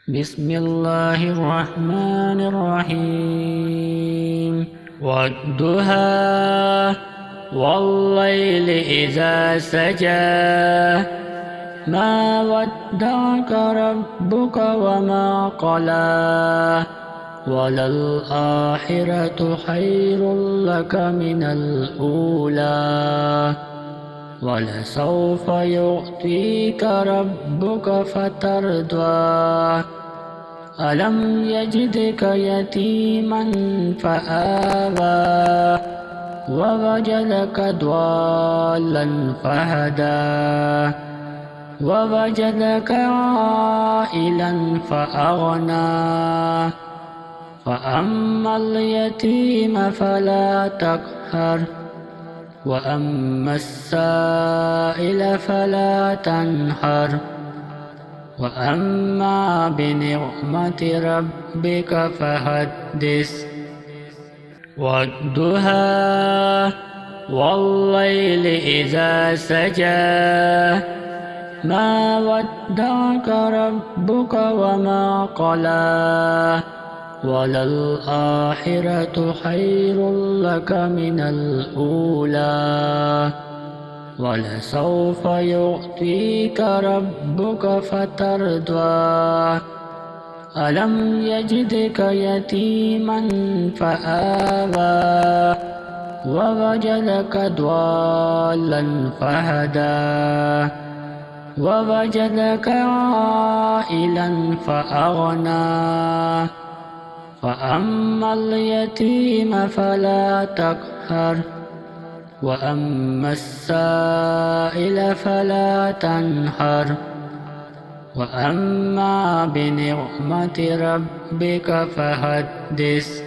بسم الله الرحمن الرحيم والضحى والليل إذا سجى ما ودعك ربك وما قلى وللآخرة خير لك من الأولى ولسوف يعطيك ربك فترضى ألم يجدك يتيما فآوى ووجدك ضالا فهدى ووجدك عائلا فأغنى فأما اليتيم فلا تقهر وأما السائل فلا تنهر وأما بنعمة ربك فحدث والضحى والليل إذا سجى ما ودعك ربك وما قلى وللآخرة خير لك من الأولى ولسوف يعطيك ربك فترضى ألم يجدك يتيما فآوى ووجدك ضالا فهدى ووجدك عائلا فأغنى فأما اليتيم فلا تقهر وأما السائل فلا تنهر وأما بنعمة ربك فحدث